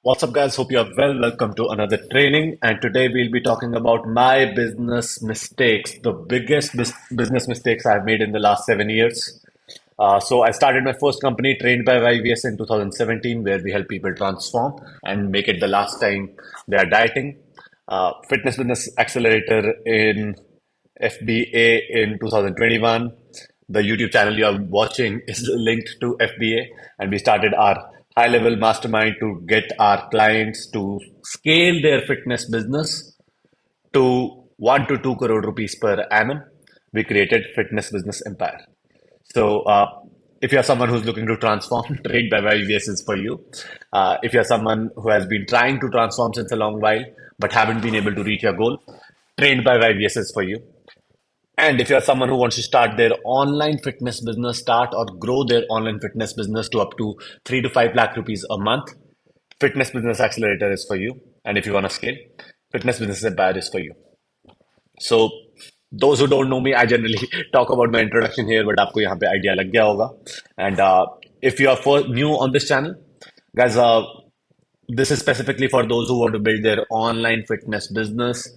What's up, guys? Hope you are well. Welcome to another training. And today we'll be talking about my business mistakes, the biggest business mistakes I've made in the last 7 years. So I started my first company, Trained by YVS, in 2017, where we help people transform and make it the last time they are dieting. Fitness Business Accelerator in FBA in 2021. The YouTube channel you are watching is linked to FBA, and we started our high level mastermind to get our clients to scale their fitness business to 1 to 2 crore rupees per annum. We created Fitness Business Empire. So, if you're someone who's looking to transform, Trade by YVS is for you. If you're someone who has been trying to transform since a long while but haven't been able to reach your goal, Trained by YVS is for you. And if you're someone who wants to start their online fitness business, start or grow their online fitness business to up to 3 to 5 lakh rupees a month, Fitness Business Accelerator is for you. And if you want to scale, Fitness Business Empire is for you. So, those who don't know me, I generally talk about my introduction here, but आपको यहाँ पे idea लग गया होगा. And if you are new on this channel, guys, this is specifically for those who want to build their online fitness business,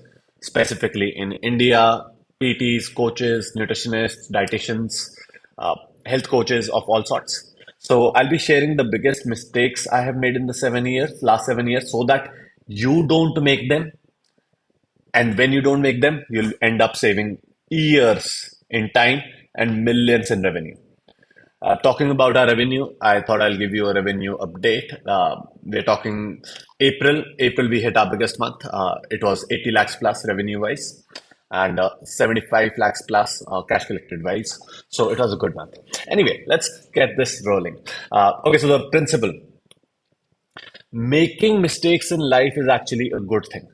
specifically in India, PTs, coaches, nutritionists, dietitians, uh, health coaches of all sorts. So I'll be sharing the biggest mistakes I have made in the last 7 years, so that you don't make them, and when you don't make them, you'll end up saving years in time and millions in revenue. Talking about our revenue, I thought I'll give you a revenue update. We're talking April. April, we hit our biggest month. It was 80 lakhs plus revenue wise and 75 lakhs plus cash collected wise. So it was a good month. Anyway, let's get this rolling. Okay, so the principle, making mistakes in life is actually a good thing.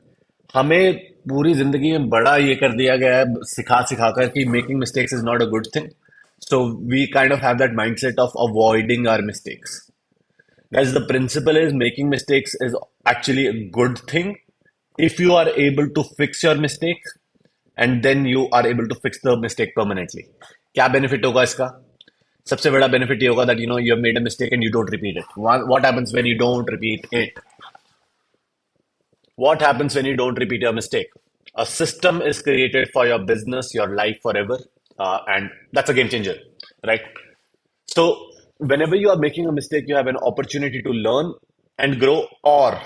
हमें पूरी जिंदगी में बड़ा ये कर दिया गया है सिखा सिखा कर कि making mistakes is not a good thing. So we kind of have that mindset of avoiding our mistakes. Guys, the principle is making mistakes is actually a good thing if you are able to fix your mistake and then you are able to fix the mistake permanently. क्या benefit होगा इसका? सबसे बड़ा benefit ये होगा that you have made a mistake and you don't repeat it. What happens when you don't repeat it? What happens when you don't repeat your mistake? A system is created for your business, your life forever, and that's a game changer, right? So, whenever you are making a mistake, you have an opportunity to learn and grow, or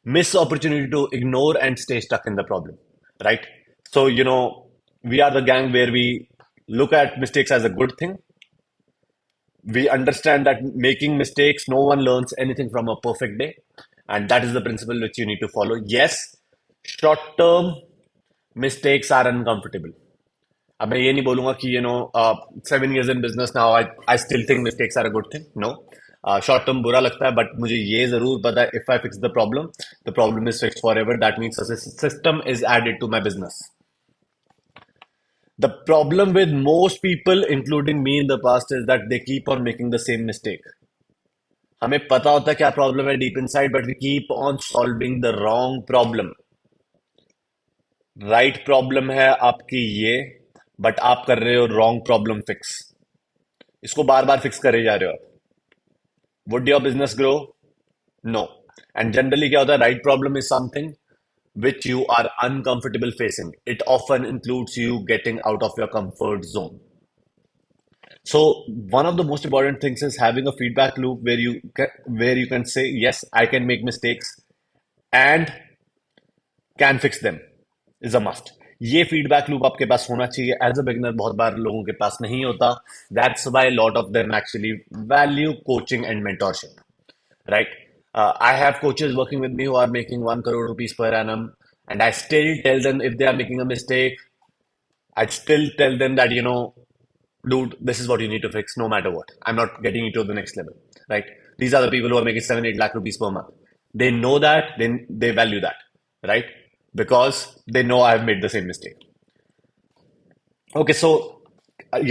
miss opportunity to ignore and stay stuck in the problem, right? So, we are the gang where we look at mistakes as a good thing. We understand that making mistakes, no one learns anything from a perfect day. And that is the principle which you need to follow. Yes, short term mistakes are uncomfortable. अब मैं ये नहीं बोलूंगा कि 7 years in business now I still think mistakes are a good thing. No, short term बुरा लगता है, but मुझे ये जरूर पता है if I fix the problem is fixed forever. That means a system is added to my business. The problem with most people, including me in the past, is that they keep on making the same mistake. हमें पता होता है क्या problem है deep inside, but we keep on solving the wrong problem. Right problem है आपकी ये, but आप कर रहे हो रॉन्ग प्रॉब्लम फिक्स. इसको बार बार फिक्स करे जा रहे हो आप. Would your business grow? No. And generally क्या होता है, right problem is something which you are uncomfortable facing. It often includes you getting out of your comfort zone. So one of the most important things is having a feedback loop where you can say, yes, I can make mistakes and can fix them is a must. ये feedback loop आपके पास होना चाहिए. As a beginner बहुत बार लोगों के पास नहीं होता. That's why lot of them actually value coaching and mentorship, right? I have coaches working with me who are making 1 crore rupees per annum, and I still tell them if they are making a mistake, I still tell them that, dude, this is what you need to fix no matter what. I'm not getting you to the next level, right? These are the people who are making 7, 8 lakh rupees per month. They know that, then they value that, right? Because they know I've made the same mistake. Okay, so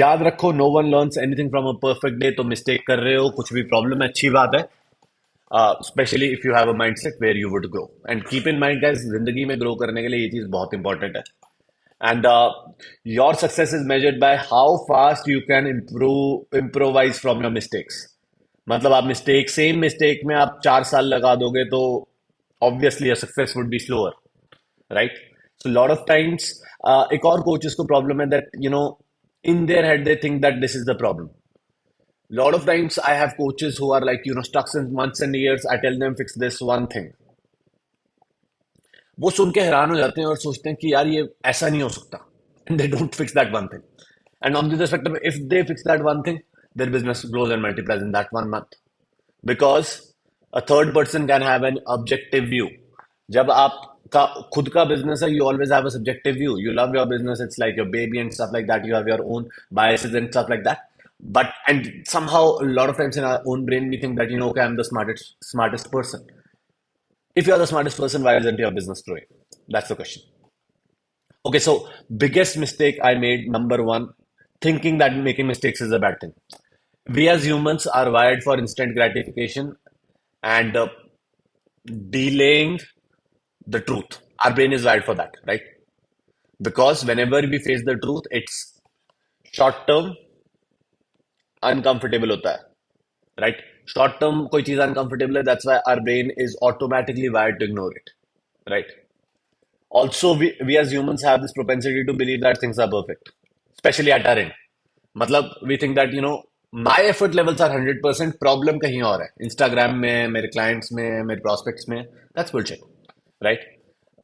याद रखो, no one learns anything from a perfect day. तो mistake कर रहे हो, कुछ भी problem है, अच्छी बात है. Especially if you have a mindset where you would grow. And keep in mind, guys, जिंदगी में grow करने के लिए ये चीज बहुत important है. And your success is measured by how fast you can improvise from your mistakes. मतलब आप मिस्टेक सेम मिस्टेक में आप 4 साल लगा दोगे तो obviously success would be slower, right? So lot of times एक और कोचेस को प्रॉब्लम है that in their head they think that this is the problem. Lot of times I have coaches who are like stuck since months and years. I tell them fix this one thing. वो सुन के हैरान हो जाते हैं और सोचते हैं कि यार ये ऐसा नहीं हो सकता. And they don't fix that one thing. And on the other spectrum, if they fix that one thing, their business grows and multiplies in that one month. Because a third person can have an objective view. जब आपका खुद का business है, you always have a subjective view. You love your business, it's like your baby and stuff like that. You have your own biases and stuff like that. But and somehow a lot of times in our own brain we think that okay, I'm the smartest person. If you're the smartest person, why isn't your business growing? That's the question. Okay, so biggest mistake I made, number one, thinking that making mistakes is a bad thing. We as humans are wired for instant gratification and delaying the truth. Our brain is wired for that, right? Because whenever we face the truth, it's short term, uncomfortable होता है, right? Short term कोई चीज uncomfortable है, that's why our brain is automatically wired to ignore it, right? Also, we as humans have this propensity to believe that things are perfect, especially at our end. मतलब we think that my effort levels are 100%, problem कहीं और है, Instagram में, मेरे clients में, मेरे prospects में. That's bullshit, right?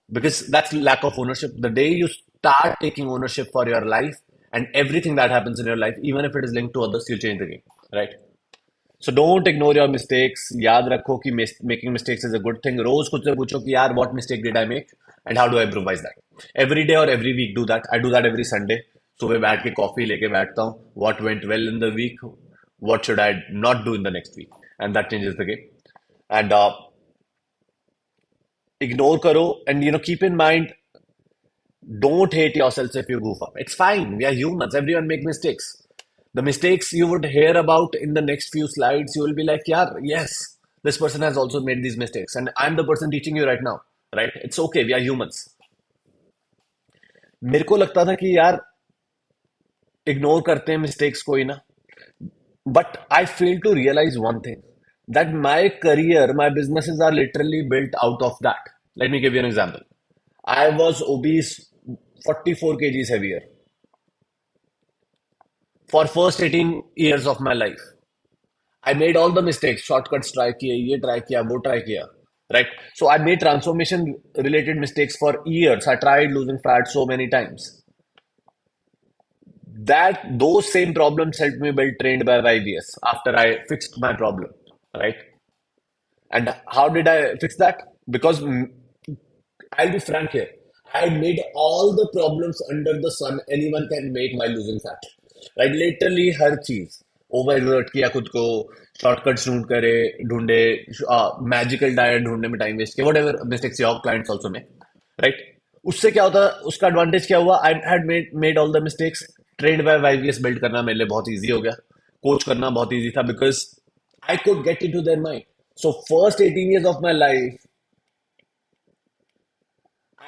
Because that's lack of ownership. The day you start taking ownership for your life and everything that happens in your life, even if it is linked to others, you'll change the game, right? So don't ignore your mistakes. याद रखो कि making mistakes is a good thing. रोज खुद से पूछो कि यार what mistake did I make and how do I improvise that? Every day or every week do that. I do that every Sunday. सुबह बैठ के कॉफी लेके बैठता हूँ. What went well in the week? What should I not do in the next week? And that changes the game. And ignore karo and keep in mind, don't hate yourselves if you goof up. It's fine. We are humans. Everyone make mistakes. The mistakes you would hear about in the next few slides, you will be like, yeah, yes, this person has also made these mistakes. And I'm the person teaching you right now, right? It's okay. We are humans. मेरे को लगता था कि यार ignore करते हैं mistakes कोई ना. But I fail to realize one thing, that my career, my businesses are literally built out of that. Let me give you an example. I was obese, 44 kgs heavier for first 18 years of my life. I made all the mistakes, shortcuts try किए, ये try किया, वो try किया, right? So I made transformation related mistakes for years. I tried losing fat so many times. That those same problems helped me build Trained by YVS after I fixed my problem, right? And how did I fix that? Because I'll be frank here. I made all the problems under the sun anyone can make while losing fat. Right? Literally हर चीज over किया खुद को, shortcuts ढूंढे, magical diet ढूंढने में time waste किया, whatever mistakes your clients also में, right? उससे क्या होता, उसका एडवांटेज क्या हुआ? I had made all the mistakes. Trained by YVS build करना मेरे लिए बहुत ईजी हो गया, कोच करना बहुत ईजी था, because I could get into their mind. So first 18 years of my life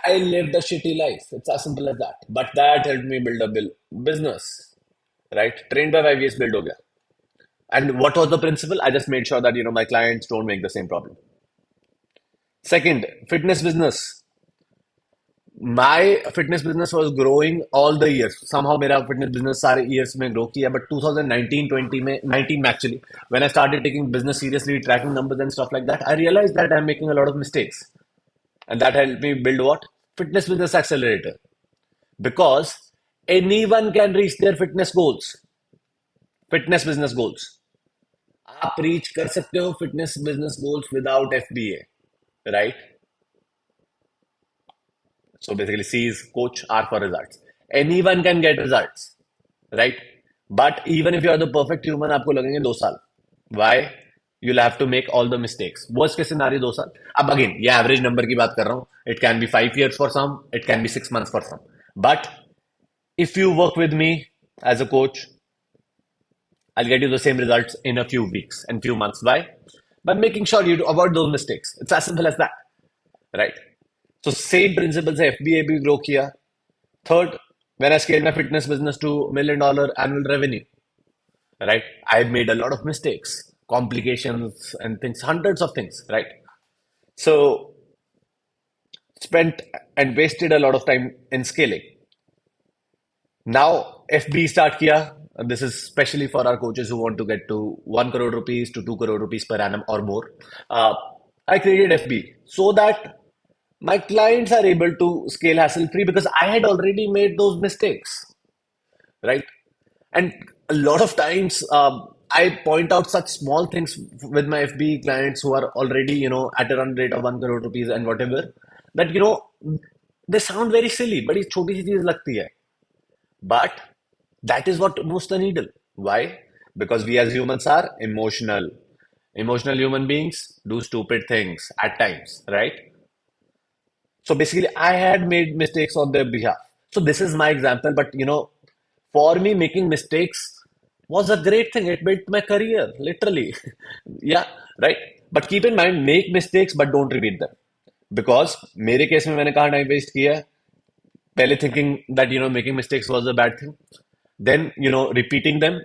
I lived a shitty life. It's as simple as that. But that helped me build a business, right? Trained by YVS build ho gaya. And what was the principle? I just made sure that my clients don't make the same problem. Second, fitness business. My fitness business was growing all the years. Somehow, मेरा fitness business सारे years में grow किया. But 2019, 20 में, 19 actually, when I started taking business seriously, tracking numbers and stuff like that, I realized that I'm making a lot of mistakes. And that helped me build what? Fitness Business Accelerator. Because anyone can reach their fitness goals. Fitness business goals. आप reach कर सकते हो fitness business goals without FBA, right? So basically C is coach, R for results. Anyone can get results, right? But even if you are the perfect human, आपको लगेंगे 2 साल. Why? You'll have to make all the mistakes. Worst case scenario 2 साल. अब again, ये average number की बात कर रहा हूँ. It can be 5 years for some. It can be 6 months for some. But if you work with me as a coach, I'll get you the same results in a few weeks and few months. Why? By making sure you avoid those mistakes. It's as simple as that, right? So same principles है, FBA भी grow किया. Third, when I scaled my fitness business to $1 million annual revenue, right? I made a lot of mistakes. complications and things, hundreds of things, right? So spent and wasted a lot of time in scaling. Now FB start kiya. This is especially for our coaches who want to get to 1 crore rupees to 2 crore rupees per annum or more. Uh, I created FB so that my clients are able to scale hassle free because I had already made those mistakes, right? And a lot of times, I point out such small things with my FB clients who are already, at a run rate of 1 crore rupees and whatever, that, they sound very silly, but it's छोटी सी चीज लगती है. But that is what moves the needle. Why? Because we as humans are emotional. Emotional human beings do stupid things at times, right? So basically, I had made mistakes on their behalf. So this is my example, but for me, making mistakes was a great thing. It built my career, literally. Yeah, right. But keep in mind, make mistakes, but don't repeat them. Because मेरे case में मैंने कहाँ time waste किया है पहले thinking that making mistakes was a bad thing, then repeating them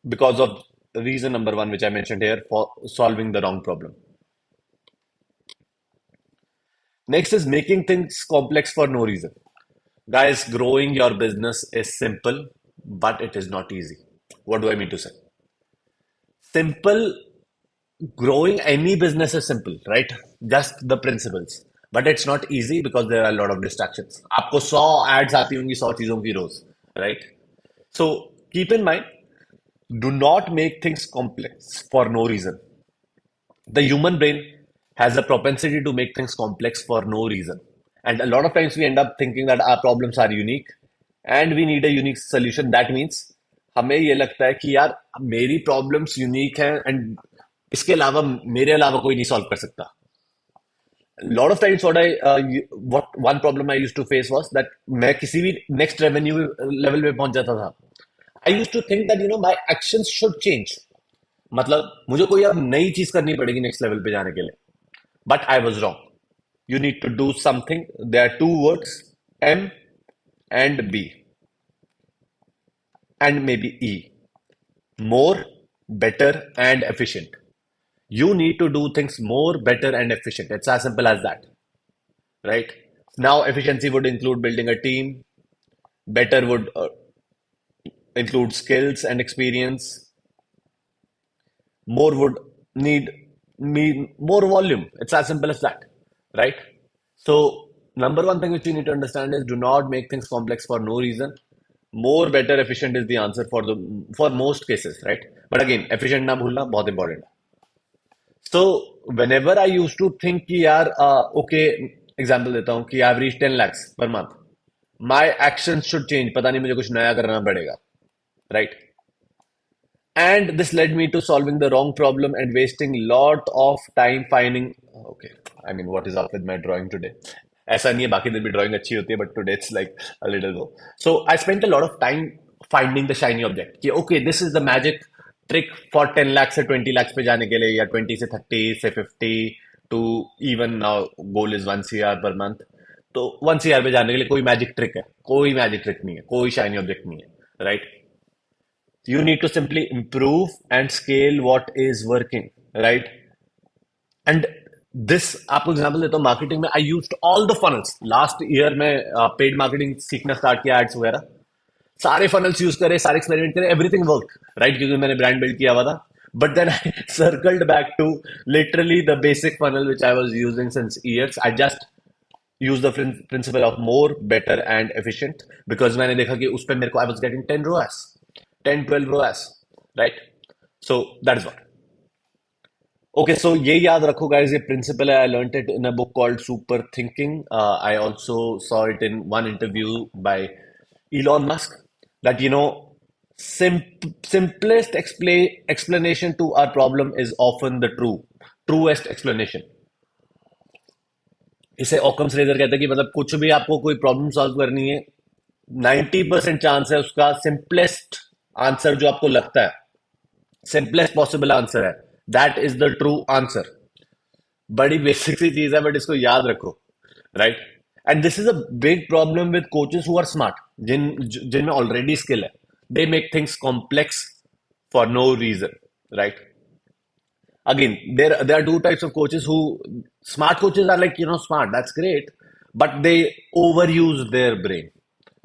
because of reason number one which I mentioned here for solving the wrong problem. Next is making things complex for no reason. Guys, growing your business is simple, but it is not easy. What do I mean to say? Simple, growing any business is simple, right? Just the principles. But it's not easy because there are a lot of distractions. आपको 100 ads आती होंगी 100 चीजों की रोज, right? So keep in mind, do not make things complex for no reason. The human brain has a propensity to make things complex for no reason. And a lot of times we end up thinking that our problems are unique and we need a unique solution. That means हमें ये लगता है कि यार मेरी problems unique हैं and इसके अलावा मेरे अलावा कोई नहीं सॉल्व कर सकता. Lot of times what one problem I used to face was that मैं किसी भी next revenue level पे पहुंच जाता था. I used to think that my actions should change. मतलब मुझे कोई अब नई चीज करनी पड़ेगी नेक्स्ट लेवल पे जाने के लिए. But I was wrong. You need to do something. There are two words, M and B, and maybe E. More, better, and efficient. You need to do things more, better, and efficient. It's as simple as that, right? Now, efficiency would include building a team. Better would include skills and experience. More would need mean more volume. It's as simple as that, right? So, number one thing which you need to understand is do not make things complex for no reason. More, better, efficient is the answer for most cases, right? But again, efficient ना भूलना बहुत important है. So whenever I used to think कि यार okay, example देता हूँ कि I've reached 10 lakhs per month, my actions should change. पता नहीं मुझे कुछ नया करना पड़ेगा, right? And this led me to solving the wrong problem and wasting lot of time finding. Okay, I mean, what is up with my drawing today? ऐसा नहीं है बाकी दिन भी drawing अच्छी होती है but today it's like a little low. So I spent a lot of time finding the shiny object. कि okay, this is the magic trick for 10 lakhs से 20 lakhs पे जाने के लिए या 20 से 30 से 50 to even now goal is 1 CR per month. तो 1 CR पे जाने के लिए कोई मैजिक ट्रिक है? कोई मैजिक ट्रिक नहीं है, कोई शाइनी ऑब्जेक्ट नहीं है, right? You need to simply improve and scale what is working, right? And this आपको एग्जांपल देता हूँ मार्केटिंग में. I used all the funnels. Last year में पेड मार्केटिंग सीखना स्टार्ट किया, एड्स वगैरह सारे फनल्स यूज करे, सारे एक्सपेरिमेंट करे, एवरीथिंग वर्क, राइट? क्योंकि मैंने ब्रांड बिल्ड किया हुआ था. But then I circled back to literally the basic funnel which I was using since years. I just use the principle of more, better and efficient because मैंने देखा कि उस पे मेरे को I was getting 10 ROAS, 10 12 ROAS, right? So that is what. Okay, so ये याद रखो guys, ये principle है. I learned it in a book called Super Thinking. I also saw it in one interview by Elon Musk that simplest explanation to our problem is often the truest explanation. इसे Occam's razor कहते हैं कि मतलब कुछ भी आपको कोई problem solve करनी है 90% चांस है उसका सिंपलेस्ट आंसर जो आपको लगता है सिंपलेस्ट पॉसिबल आंसर है, that is the true answer. बड़ी बेसिक सी चीज है बट इसको याद रखो, right? And this is a big problem with coaches who are smart, जिनमें ऑलरेडी स्किल है. They make things complex for no reason, right? Again, there are two types of coaches who smart coaches are like, smart, that's great, but they overuse their brain,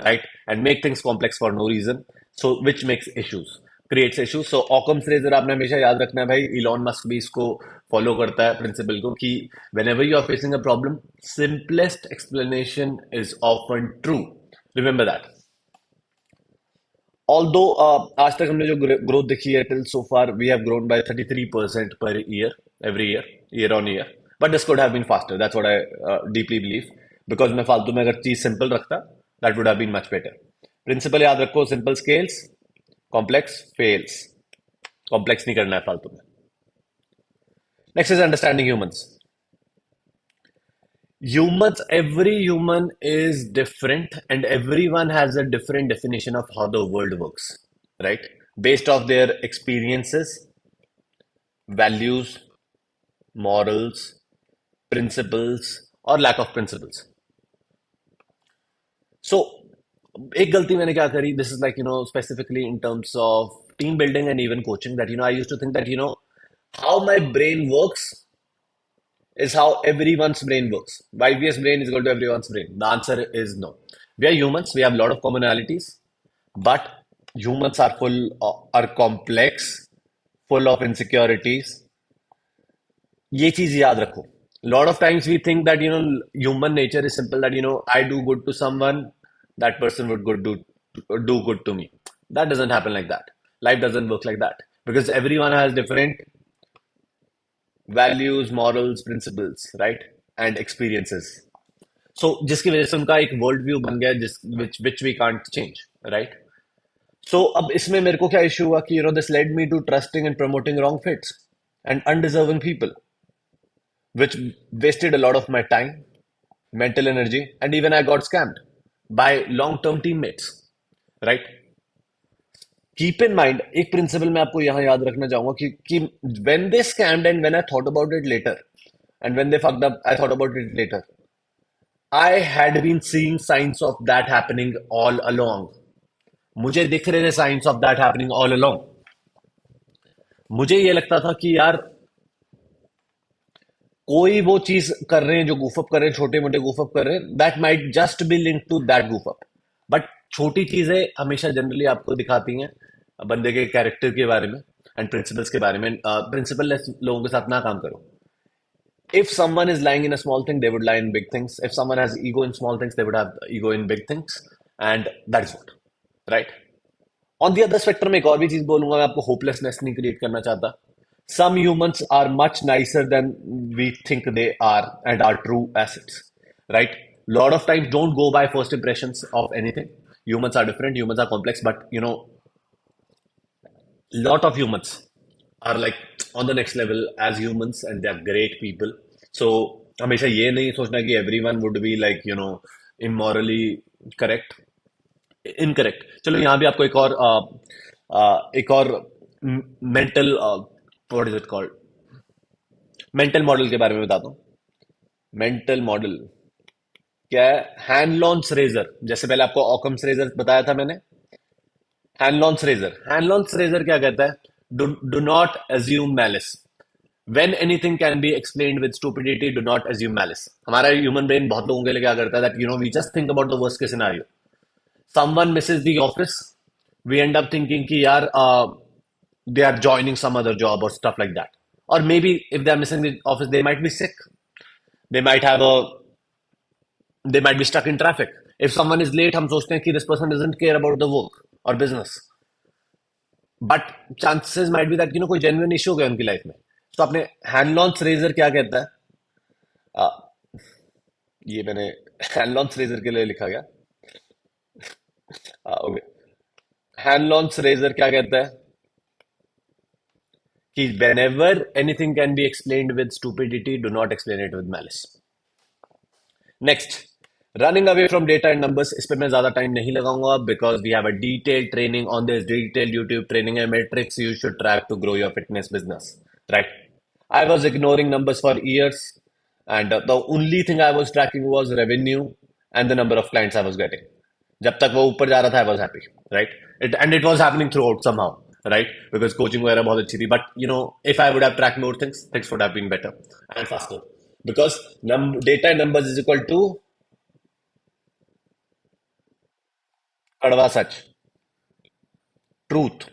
right? And make things complex for no reason. So which makes issues, creates issues. So Occam's razor आपने हमेशा याद रखना है भाई. Elon Musk भी इसको follow करता है principle को कि whenever you are facing a problem, simplest explanation is often true. Remember that. Although आज तक हमने जो growth देखी है till so far, we have grown by 33% per year, every year, year on year. But this could have been faster. That's what I deeply believe. Because मैं फालतू में अगर चीज simple रखता, that would have been much better. Principle याद रखो, simple scales, complex fails. Complex नहीं करना है फालतू में. Next is understanding humans. Humans, every human is different, and everyone has a different definition of how the world works, right? Based off their experiences, values, morals, principles, or lack of principles. So, एक गलती मैंने क्या करी, this is like, specifically in terms of team building and even coaching, that, I used to think that, how my brain works is how everyone's brain works. YVS brain is equal to everyone's brain. The answer is no. We are humans. We have a lot of commonalities, but humans are are complex, full of insecurities. ये चीज याद रखो. Lot of times we think that human nature is simple. That I do good to someone, that person would do good to me. That doesn't happen like that. Life doesn't work like that because everyone has different values, morals, principles, right? And experiences. So जिसकी वजह से उनका एक world view बन गया which we can't change, right? So अब इसमें मेरे को क्या इशू हुआ कि this led me to trusting and promoting wrong fits and undeserving people, which wasted a lot of my time, mental energy, and even I got scammed by long-term teammates, right? Keep in mind, एक principle मैं आपको यहाँ याद रखना चाहूंगा कि when they scammed and when I thought about it later, and when they fucked up, I thought about it later. I had been seeing signs of that happening all along. मुझे दिख रहे थे signs of that happening all along. मुझे ये लगता था कि यार कोई वो चीज कर रहे हैं जो goof up कर रहे हैं, छोटे मोटे goof up कर रहे हैं, that might just be linked to that goof up. But छोटी चीजें हमेशा जनरली आपको दिखाती हैं बंदे के कैरेक्टर के बारे में एंड प्रिंसिपल्स के बारे में. प्रिंसिपललेस लोगों के साथ ना काम करो. If someone is lying in a small thing, they would lie in big things. If someone has ego in small things, they would have ego in big things. And that is what, right? On the other spectrum, एक और भी चीज बोलूंगा, मैं आपको hopelessness नहीं create करना चाहता. Some humans are much nicer than we think they are and are true assets, right? Lot of times, don't go by first impressions of anything. Humans are different, humans are complex, but lot of humans are like on the next level as humans and they are great people. So हमेशा ये नहीं सोचना कि everyone would be like immorally correct, incorrect. चलो यहाँ भी आपको एक और mental what is it called, mental model के बारे में बताता हूँ. mental model क्या है? hand launch razor. जैसे पहले आपको Occam's razor बताया था मैंने. hand launch razor. hand launch razor क्या कहता है? Do not assume malice. When anything can be explained with stupidity, do not assume malice. हमारा human brain बहुत लोगों के लिए क्या करता है that we just think about the worst case scenario. Someone misses the office, we end up thinking कि यार they are joining some other job or stuff like that. Or maybe if they are missing the office, they might be sick. They might be stuck in traffic. If someone is late, हम सोचते हैं कि this person doesn't care about the work or business. But chances might be that कोई genuine issue हो गया उनकी life में. तो आपने हैंड लॉन्च रेजर क्या कहता है? ये मैंने हैंड लॉन्च रेजर के लिए लिखा गया. ओके, हैंड लॉन्च रेजर क्या कहता है कि whenever anything can be explained with stupidity, do not explain it with malice. Next, running away from data and numbers. इस पे मैं ज्यादा टाइम नहीं लगाऊंगा because we have a detailed training on this, detailed YouTube training and metrics you should track to grow your fitness business, right? I was ignoring numbers for years and the only thing I was tracking was revenue and the number of clients I was getting. जब तक वो ऊपर जा रहा था I was happy, right? And it was happening throughout somehow. right? Because coaching वगैरह बहुत अच्छी थी. But if I would have tracked more things, things would have been better and faster. Because data and numbers is equal to कड़वा सच, truth,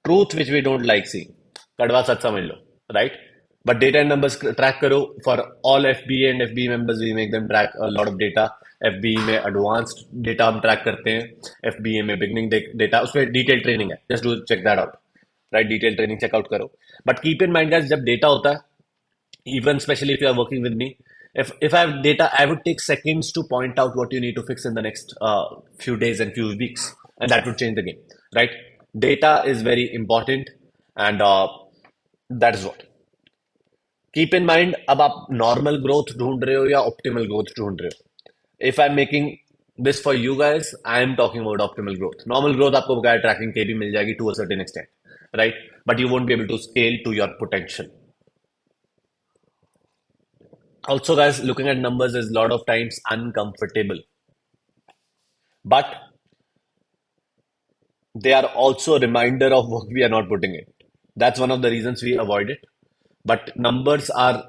truth which we don't like seeing. कड़वा सच समझ लो, right? But data and numbers track करो for all FBA and FBE members. We make them track a lot of data. FBE में advanced data हम track करते हैं. FBA में beginning data उसमें detailed training है. Just do check that out, right? Detailed training check out करो. But keep in mind guys, जब data होता है, even especially if you are working with me, if I have data, I would take seconds to point out what you need to fix in the next few days and few weeks, and that would change the game, right? Data is very important, and that is what. Keep in mind, अब आप normal growth ढूंढ रहे हो या optimal growth ढूंढ रहे हो. If I'm making this for you guys, I am talking about optimal growth. Normal growth आपको क्या tracking के भी मिल जाएगी to a certain extent, right? But you won't be able to scale to your potential. Also, guys, looking at numbers is a lot of times uncomfortable, but they are also a reminder of what we are not putting in. That's one of the reasons we avoid it. But numbers are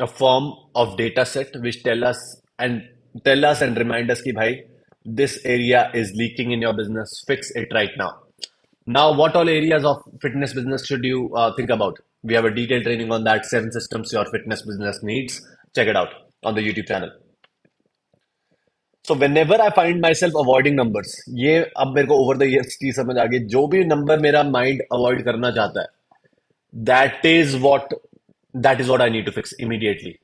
a form of data set which tell us and remind us ki bhai, this area is leaking in your business. Fix it right now. Now, what all areas of fitness business should you think about? We have a detailed training on that. 7 systems your fitness business needs. Check it out on the YouTube channel. So whenever I find myself avoiding numbers, ये अब मेरे को over the years चीज समझ आ गई, जो भी number मेरा mind avoid करना चाहता है, that is what that is what I need to fix immediately.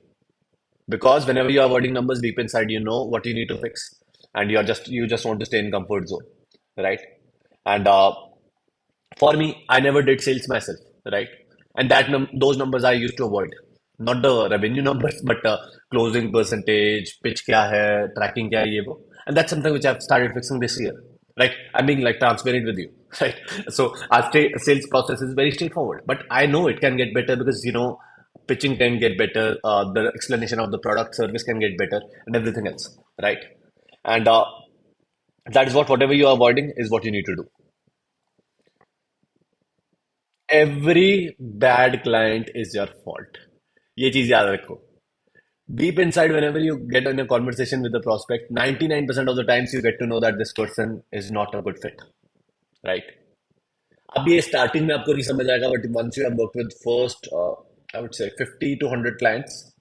Because whenever you're avoiding numbers deep inside, you know what you need to fix, and you just want to stay in comfort zone, right? And for me, I never did sales myself, right? And those numbers I used to avoid, not the revenue numbers, but closing percentage, pitch kya hai, tracking kya hai, ye wo. And that's something which I've started fixing this year, right? I'm being like transparent with you, right? So our sales process is very straightforward, but I know it can get better because pitching can get better, the explanation of the product service can get better, and everything else, right? And that is whatever you are avoiding is what you need to do. Every bad client is your fault. ये चीज याद रखो. Deep inside, whenever you get in a conversation with a prospect, 99% of the times you get to know that this person is not a good fit, right? अब ये starting में आपको नहीं समझ आएगा, but once you have worked with first, I would say 50 to 100 clients,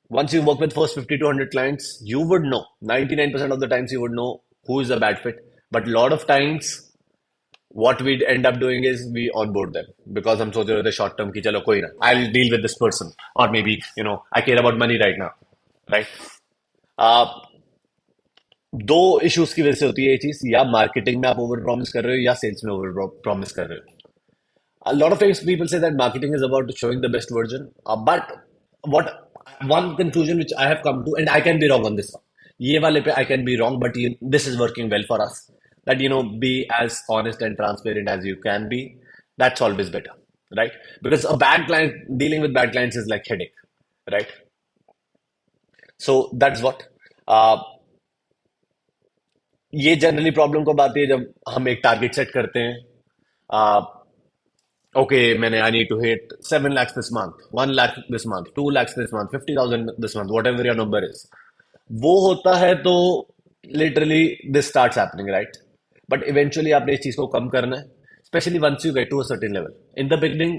once you work with first 50 to 100 clients, you would know, 99% of the times you would know who is a bad fit. But a lot of times, what we'd end up doing is we onboard them because हम सोच रहे थे short term कि चलो कोई ना, I'll deal with this person, or maybe I care about money right now, right? uh, दो issues की वजह से होती है ये चीज, या मार्केटिंग में आप ओवर प्रॉमिस कर रहे हो या सेल्स में ओवर प्रॉमिस कर रहे हो. A lot of times people say that marketing is about showing the best version, but what one conclusion which I have come to, and I can be wrong on this one, ये वाले पे I can be wrong, but this is working well for us, that be as honest and transparent as you can be. That's always better, right? Because a bad client, dealing with bad clients is like headache, right? So that's what. uh, ये generally problem कब आती है, जब हम एक target set करते हैं. Okay, मैंने I need to hit 7 lakhs this month, 1 lakh this month, 2 lakhs this month, 50,000 this month, whatever your number is. वो होता है तो literally this starts happening, right? But eventually आपने इस चीज को कम करना है, especially once you get to a certain level. In the beginning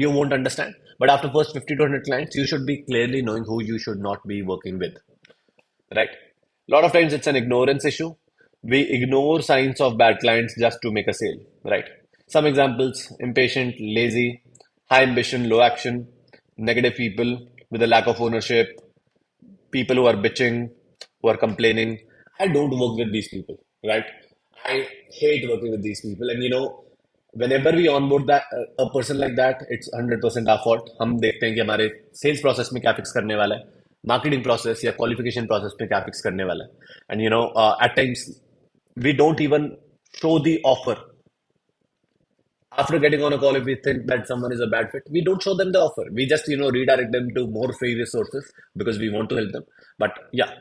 you won't understand, but after first 50 to 100 clients, you should be clearly knowing who you should not be working with, right? A lot of times it's an ignorance issue. We ignore signs of bad clients just to make a sale, right? Some examples: impatient, lazy, high ambition, low action, negative people with a lack of ownership, people who are bitching, who are complaining. I don't work with these people, right? I hate working with these people. And whenever we onboard a person like that, it's 100% our fault. हम देखते हैं कि हमारे sales process में क्या fix करने वाला है, marketing process या qualification process में क्या fix करने वाला है. And at times we don't even show the offer. After getting on a call, if we think that someone is a bad fit, we don't show them the offer. We just redirect them to more free resources because we want to help them. But yeah,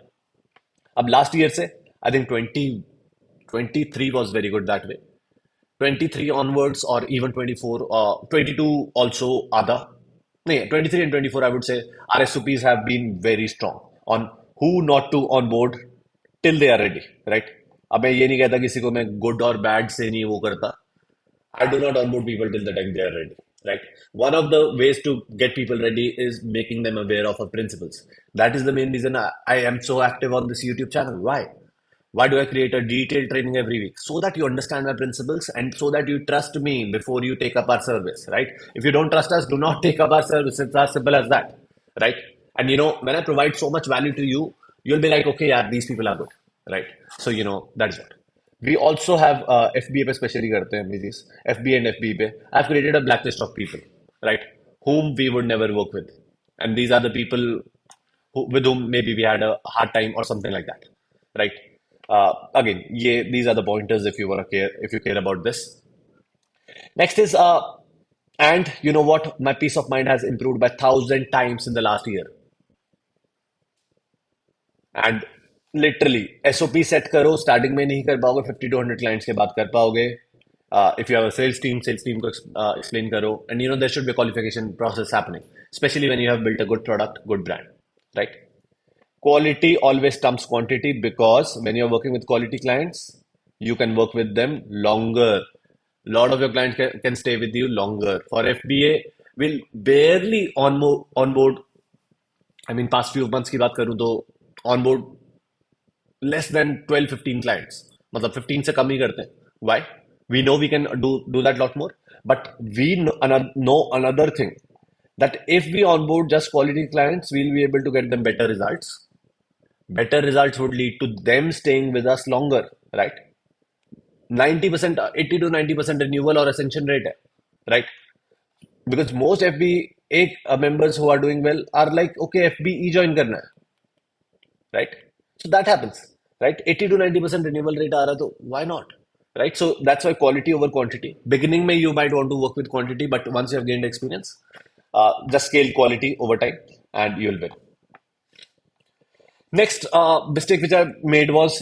अब last year से I think 20 23 was very good that way. 23 onwards or even 24, 22 also other. No, 23 and 24, I would say our SOPs have been very strong on who not to onboard till they are ready, right? अब मैं ये नहीं कहता किसी को मैं good or bad से नहीं वो करता. I do not onboard people till the time they are ready. Right. One of the ways to get people ready is making them aware of our principles. That is the main reason I am so active on this YouTube channel. Why? Why do I create a detailed training every week? So that you understand my principles and so that you trust me before you take up our service, right? If you don't trust us, do not take up our service. It's as simple as that, right? And when I provide so much value to you, you'll be like, okay, yeah, these people are good, right? So, that is what. We also have FBA पे especially करते हैं हम these FBA and FBA पे. I've created a blacklist of people, right, whom we would never work with, and these are the people with whom maybe we had a hard time or something like that, right? Again, yeah, these are the pointers if you care about this. Next is and you know what? My peace of mind has improved by 1,000 times in the last year. And literally SOP set करो starting में नहीं कर पाओगे 50 to 100 clients के बाद कर पाओगे if you have a sales team को एक्सप्लेन करो and there should be qualification process happening especially when you have built a good product good brand right quality always trumps quantity because when you're working with quality clients you can work with them longer. Lot of your clients can stay with you longer. For FBA will barely onboard. I mean past few months की बात करूं तो onboard less than 12-15 clients मतलब 15 से कम ही करते हैं. Why? We know we can do that lot more, but we know another thing, that if we onboard just quality clients we'll be able to get them better results. Better results would lead to them staying with us longer, right? 90%, 80 to 90% renewal or ascension rate hai, right? Because most FBA members who are doing well are like, okay, FBE join karna hai, right? So that happens, right? 80 to 90% renewal rate aa raha, to why not, right? So that's why quality over quantity. Beginning mein you might want to work with quantity, but once you have gained experience, just scale quality over time and you'll win. Next mistake which I made was,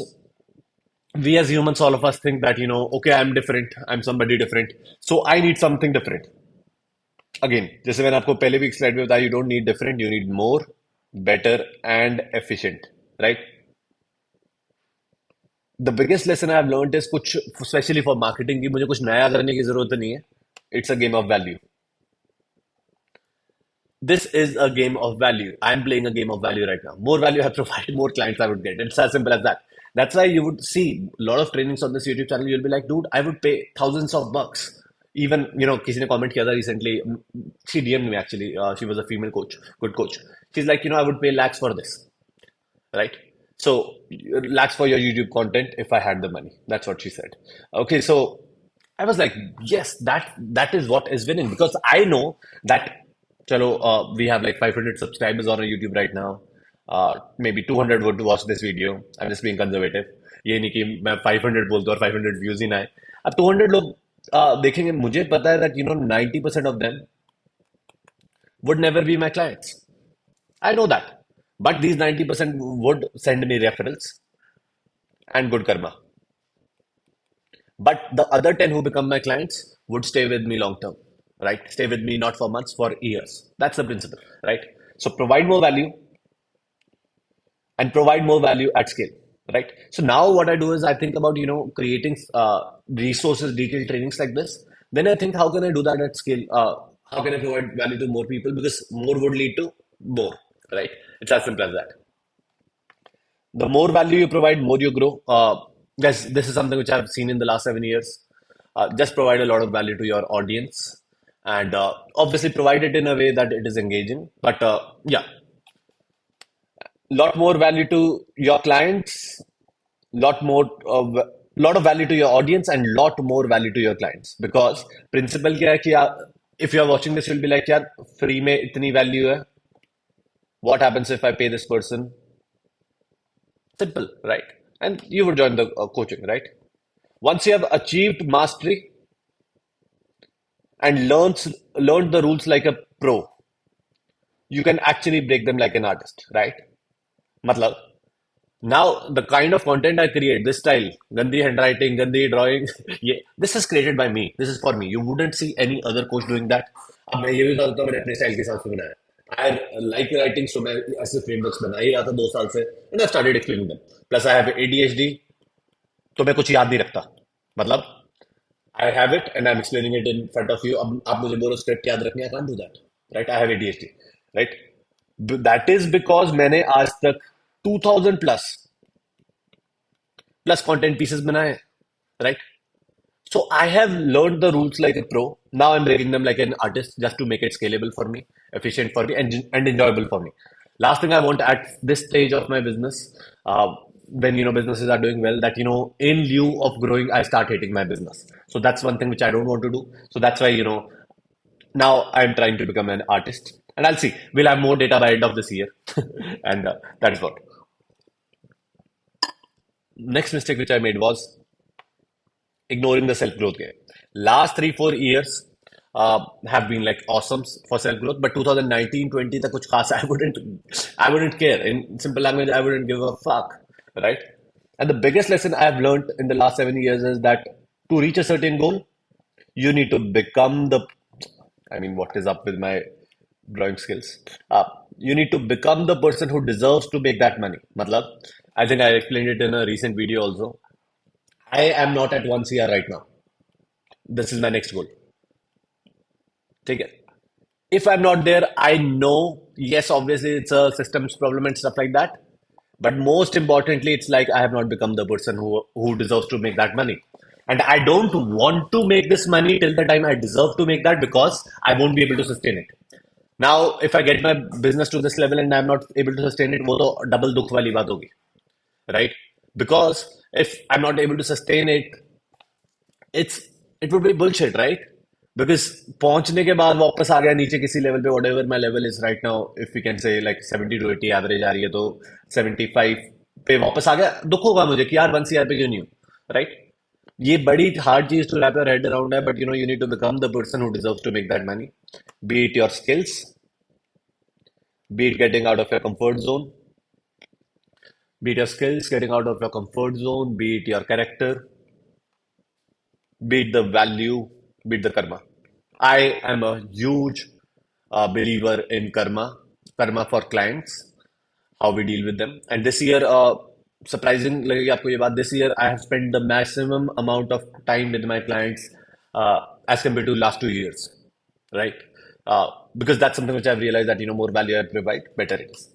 we as humans, all of us think that, okay, I'm different, I'm somebody different, so I need something different. Again, जैसे मैंने आपको पहले भी एक slide में बताया, you don't need different, you need more, better and efficient, right? The biggest lesson I have learned is कुछ, especially for marketing, कि मुझे कुछ नया करने की जरूरत नहीं है. It's a game of value. This is a game of value. I'm playing a game of value right now. More value I provide, more clients I would get. It's as simple as that. That's why you would see a lot of trainings on this YouTube channel. You'll be like, dude, I would pay thousands of bucks. Even, किसी ने comment किया था recently. She DM'd me actually. She was a female coach, good coach. She's like, I would pay lakhs for this, right? So lakhs for your YouTube content if I had the money. That's what she said. Okay, so I was like, yes, that is what is winning, because I know that chalo, we have like 500 subscribers on our YouTube right now. Maybe 200 would watch this video. I'm just being conservative. ये नहीं कि मैं 500 बोलता हूँ और 500 views ही ना आए. अब 200 लोग देखेंगे. मुझे पता है that 90% of them would never be my clients. I know that. But these 90% would send me referrals and good karma. But the other 10 who become my clients would stay with me long term, right? Stay with me not for months, for years. That's the principle, right? So provide more value and provide more value at scale, right? So now what I do is I think about, creating resources, detailed trainings like this. Then I think, how can I do that at scale? How can I provide value to more people? Because more would lead to more, right? It's as simple as that. The more value you provide, more you grow. Guys, this is something which I've seen in the last 7 years. Just provide a lot of value to your audience, and obviously provide it in a way that it is engaging. But yeah, lot more value to your clients, lot of value to your audience, and lot more value to your clients. Because principle क्या है कि if you are watching this, you'll be like, यार free में इतनी value है. What happens if I pay this person? Simple, right? And you would join the coaching, right? Once you have achieved mastery and learned the rules like a pro, you can actually break them like an artist, right? मतलब Now, the kind of content I create, this style, gandhi handwriting, gandhi drawing, yeah, this is created by me. This is for me. You wouldn't see any other coach doing that. अब मैं ये भी बताता हूँ मैंने अपने style के हिसाब से बनाया. I like writing, so मैं ऐसे frameworks बना ही रहा था 2 साल से, and I started explaining them. Plus I have ADHD, तो मैं कुछ याद नहीं रखता. मतलब I have it and I'm explaining it in front of you. अब आप मुझे बोलो स्क्रिप्ट याद रखनी, I can't do that. Right? I have ADHD. Right? That is because मैंने आज तक 2000 plus content pieces बनाए हैं. Right? So I have learned the rules like a pro. Now I'm breaking them like an artist just to make it scalable for me, efficient for me, and enjoyable for me. Last thing I want at this stage of my business, when businesses are doing well, that in lieu of growing, I start hating my business. So that's one thing which I don't want to do. So that's why now I'm trying to become an artist, and I'll see. We'll have more data by end of this year, and that is what. Next mistake which I made was ignoring the self growth game. Last 3 4 years have been like awesome for self growth, but 2019-20 तक कुछ खास I wouldn't care. In simple language, I wouldn't give a fuck, right? And the biggest lesson I have learned in the last 7 years is that to reach a certain goal, you need to become the. I mean, what is up with my drawing skills? You need to become the person who deserves to make that money. Matlab, I think I explained it in a recent video also. I am not at 1 CR right now. This is my next goal. Take it. If I'm not there, I know, yes, obviously it's a systems problem and stuff like that. But most importantly, it's like I have not become the person who deserves to make that money. And I don't want to make this money till the time I deserve to make that because I won't be able to sustain it. Now, if I get my business to this level and I'm not able to sustain it, वो तो double दुख वाली बात होगी, right? Because if I'm not able to sustain it, it's it would be bullshit, right? Because पहुंचने के बाद वापस आ गया नीचे किसी लेवल पे whatever my level is right now, if we can say like 70 to 80 average आ रही है तो 75 पे वापस आ गया, दुख होगा मुझे कि यार 1 CR पे क्यों नहीं हूँ, right? ये बड़ी हार्ड चीज to wrap your head around है, but you need to become the person who deserves to make that money, be it your skills, be it getting out of your comfort zone, be it your skills getting out of your comfort zone, be it your character, be it the value, be it the karma. I am a huge believer in karma for clients, how we deal with them. And this year, surprising लगेगी आपको ये बात, this year I have spent the maximum amount of time with my clients as compared to last 2 years, right? Because that's something which I've realized that more value I provide, better it is.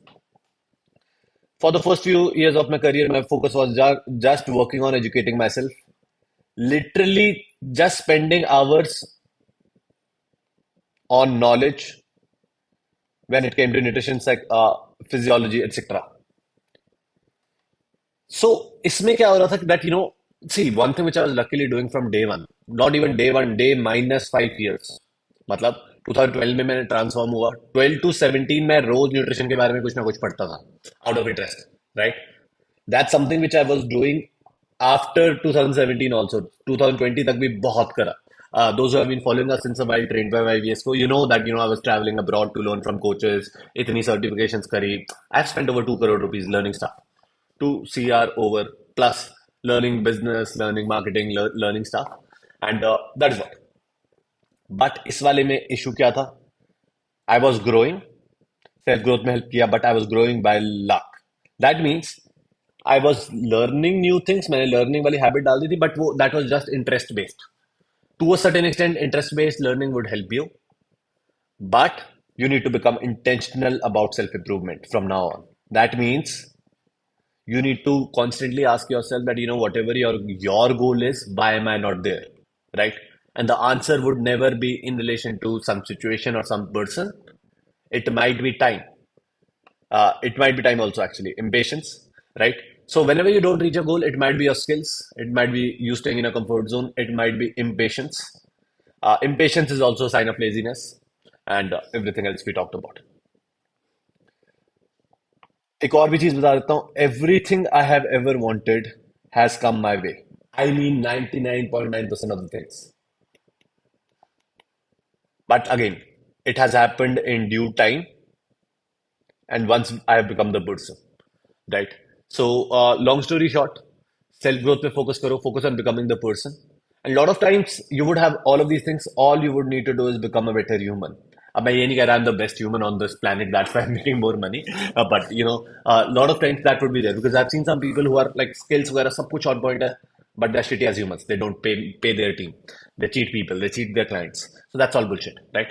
For the first few years of my career, my focus was just working on educating myself, literally just spending hours on knowledge when it came to nutrition, physiology, etc. So, इसमें क्या हो रहा था that see, one thing which I was luckily doing from day one, not even day one, day minus 5 years. मतलब 2012 में मैंने transform हुआ, 12 to 17 में रोज न्यूट्रिशन के बारे में कुछ ना कुछ पढ़ता था, out of interest, right? That's something which I was doing after 2017 also. 2020 तक भी बहुत करा. Those who have been following us since a while, trained by YVS, so you know that I was traveling abroad to learn from coaches. इतनी certifications करी. I've spent over 2 crore rupees learning stuff. 2 CR over plus learning business, learning marketing, learning stuff, and that is what. But इस वाले में issue क्या था? I was growing. Self growth में help किया, but I was growing by luck. That means I was learning new things. मैंने learning वाली habit डाल दी थी, but वो that was just interest based. To a certain extent, interest based learning would help you, but you need to become intentional about self improvement from now on. That means you need to constantly ask yourself that whatever your goal is, why am I not there, right? And the answer would never be in relation to some situation or some person. It might be time. It might be time also, actually impatience, right? So whenever you don't reach a goal, it might be your skills, it might be you staying in a comfort zone, it might be impatience. Impatience is also a sign of laziness, and everything else we talked about. एक और भी चीज बता देता हूँ, everything I have ever wanted has come my way. I mean 99.9% of the things. But again, it has happened in due time, and once I have become the person, right? So, long story short, self growth पे focus करो, focus on becoming the person. And a lot of times you would have all of these things. All you would need to do is become a better human. अब मैं ये नहीं कह रहा I'm the best human on this planet. That's why I'm making more money. But you know, a lot of times that would be there because I've seen some people who are like skills वगैरह सब कुछ on point है, but they're shitty as humans. They don't pay their team. They cheat people. They cheat their clients. So that's all bullshit, right?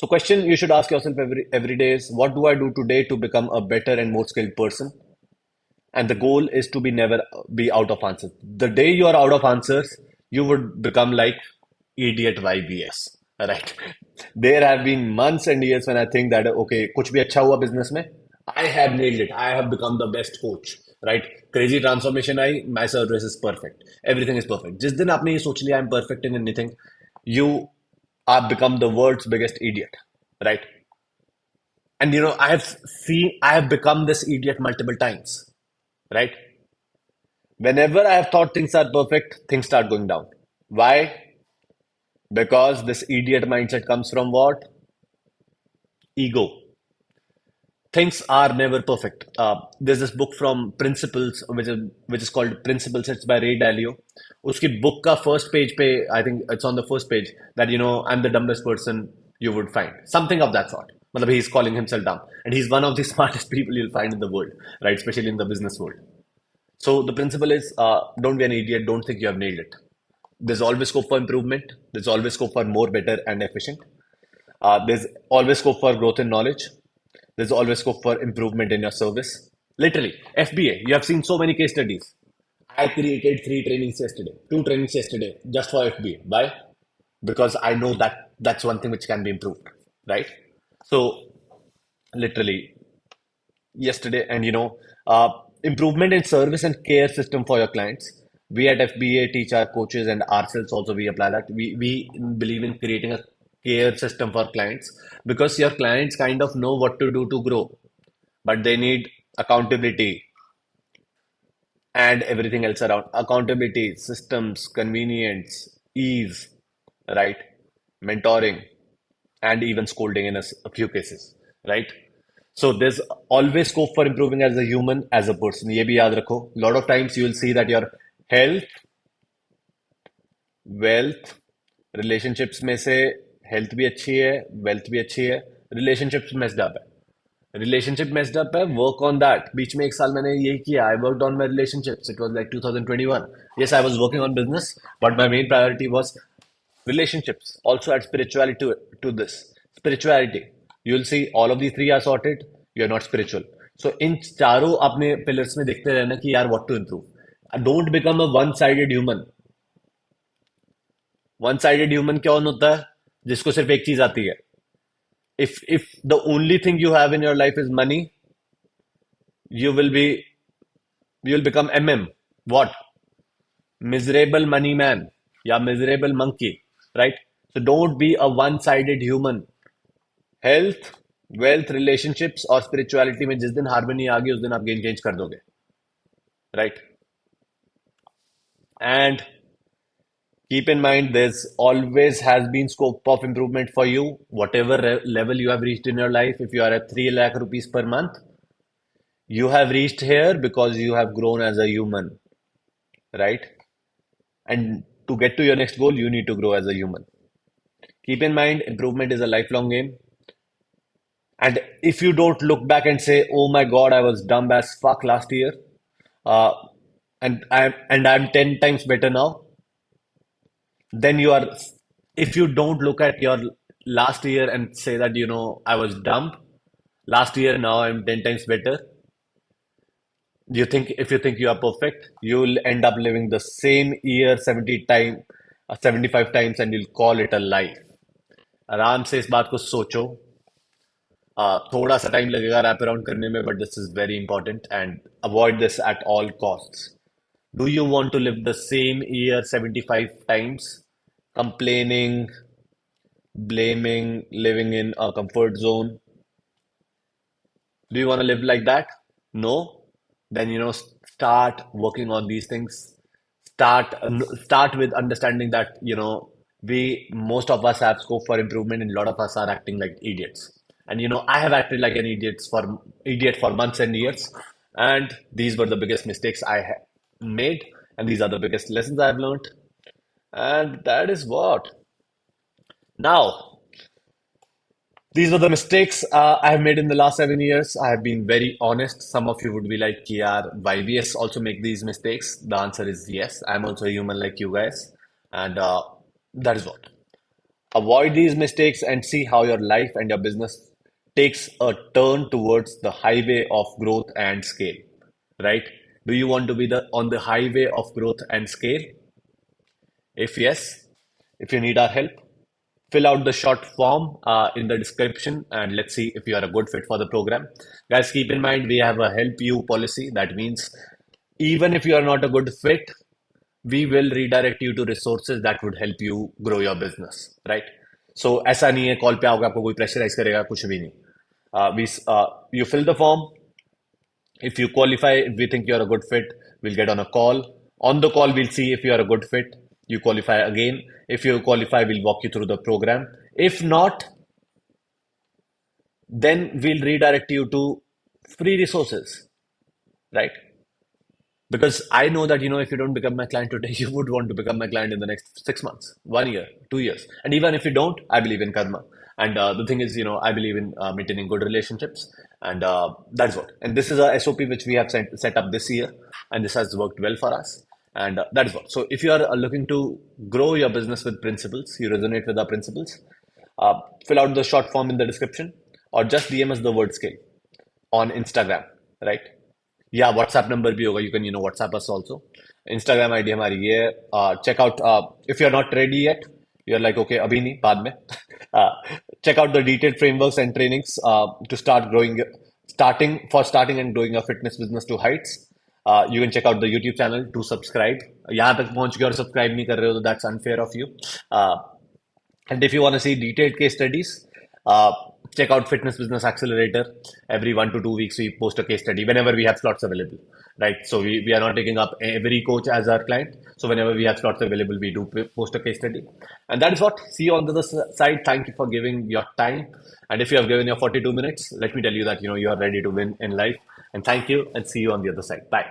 So question you should ask yourself every day is what do I do today to become a better and more skilled person? And the goal is to be never be out of answers. The day you are out of answers, you would become like idiot YBS. Right? There have been months and years when I think that okay, कुछ भी अच्छा हुआ business में, I have nailed it. I have become the best coach. Right? Crazy transformation I, my service is perfect. Everything is perfect. जिस दिन आपने ये सोच लिया I'm perfect in anything, you are become the world's biggest idiot. Right? And you know, I have become this idiot multiple times. Right? Whenever I have thought things are perfect, things start going down. Why? Because this idiot mindset comes from what? Ego. Things are never perfect. There's this book from Principles, which is called Principles. It's by Ray Dalio. Uski book ka first page pe, I think it's on the first page that you know I'm the dumbest person you would find. Something of that sort. Matlab he's calling himself dumb, and he's one of the smartest people you'll find in the world, right? Especially in the business world. So the principle is don't be an idiot. Don't think you have nailed it. There's always scope for improvement. There's always scope for more, better, and efficient. There's always scope for growth in knowledge. There's always scope for improvement in your service. Literally, FBA, you have seen so many case studies. I created two trainings yesterday just for FBA. Why? Because I know that that's one thing which can be improved, right? So, literally, yesterday, and you know, improvement in service and care system for your clients. We at FBA teach our coaches and ourselves also we apply that. We believe in creating a care system for clients because your clients kind of know what to do to grow, but they need accountability and everything else around accountability, systems, convenience, ease, right? Mentoring, and even scolding in a few cases, right? So there's always scope for improving as a human, as a person. ये भी याद रखो. Lot of times you will see that your health, wealth, relationships में से health भी अच्छी है, wealth भी अच्छी है, relationships messed up है. Relationship messed up है, work on that. बीच में एक साल मैंने यही किया. I worked on my relationships. It was like 2021. Yes, I was working on business, but my main priority was relationships. Also add spirituality to this. Spirituality. You'll see all of these three are sorted. You're not spiritual. So इन चारों अपने pillars में देखते रहना कि यार what to improve. Don't become a one-sided human. One-sided human कौन होता है? जिसको सिर्फ एक चीज आती है. If the only thing you have in your life is money, you will be you'll become MM. What? Miserable money man. Yeah, miserable monkey. Right? So don't be a one-sided human. Health, wealth, relationships और spirituality में जिस दिन harmony आ गई उस दिन आप game change कर दोगे. Right? And keep in mind there's always has been scope of improvement for you. Whatever level you have reached in your life, if you are at 3 lakh rupees per month, you have reached here because you have grown as a human, right? And to get to your next goal, you need to grow as a human. Keep in mind, improvement is a lifelong game. And if you don't look back and say, "Oh my God, I was dumb as fuck last year," uh, and I'm 10 times better now, then you are. If you don't look at your last year and say that you know I was dumb last year, now I'm 10 times better. You think if you think you are perfect, you'll end up living the same year 75 times and you'll call it a life. आराम से इस बात को सोचो. थोड़ा सा time लगेगा wrap around करने में but this is very important and avoid this at all costs. Do you want to live the same year 75 times? Complaining, blaming, living in a comfort zone? Do you want to live like that? No? Then, you know, start working on these things. Start with understanding that, you know, most of us have scope for improvement and a lot of us are acting like idiots. And, you know, I have acted like an idiot for months and years. And these were the biggest mistakes made, and these are the biggest lessons I've learned. And that is what. Now, these were the mistakes I have made in the last 7 years. I have been very honest. Some of you would be like, "Yeah, YVS also make these mistakes." The answer is yes. I'm also a human like you guys, and that is what. Avoid these mistakes and see how your life and your business takes a turn towards the highway of growth and scale. Right? Do you want to be the on the highway of growth and scale? If yes, if you need our help, fill out the short form in the description and let's see if you are a good fit for the program. Guys, keep in mind we have a help you policy. That means even if you are not a good fit, we will redirect you to resources that would help you grow your business, right? So ऐसा नहीं है call पे आओगे आपको कोई pressurise करेगा कुछ भी नहीं. We you fill the form. If you qualify, if we think you're a good fit, we'll get on a call. On the call, we'll see if you're a good fit. You qualify again. If you qualify, we'll walk you through the program. If not, then we'll redirect you to free resources, right? Because I know that, if you don't become my client today, you would want to become my client in the next 6 months, 1 year, 2 years. And even if you don't, I believe in karma. And the thing is, I believe in maintaining good relationships. And that's what. And this is a SOP which we have set up this year. And this has worked well for us. And that is what. So if you are looking to grow your business with principles, you resonate with our principles, fill out the short form in the description or just DM us the word scale on Instagram, right? या WhatsApp number भी होगा you can WhatsApp us also Instagram ID हमारी ये check out if you are not ready yet you are like okay अभी नहीं बाद में check out the detailed frameworks and trainings to starting and growing your fitness business to heights. You can check out the YouTube channel to subscribe. यहाँ तक पहुंच गए और subscribe नहीं कर रहे हो तो that's unfair of you. And if you want to see detailed case studies, check out Fitness Business Accelerator. Every 1 to 2 weeks, we post a case study whenever we have slots available, right? So we are not taking up every coach as our client. So whenever we have slots available, we do post a case study. And that is what. See you on the other side. Thank you for giving your time. And if you have given your 42 minutes, let me tell you that, you are ready to win in life. And thank you and see you on the other side. Bye.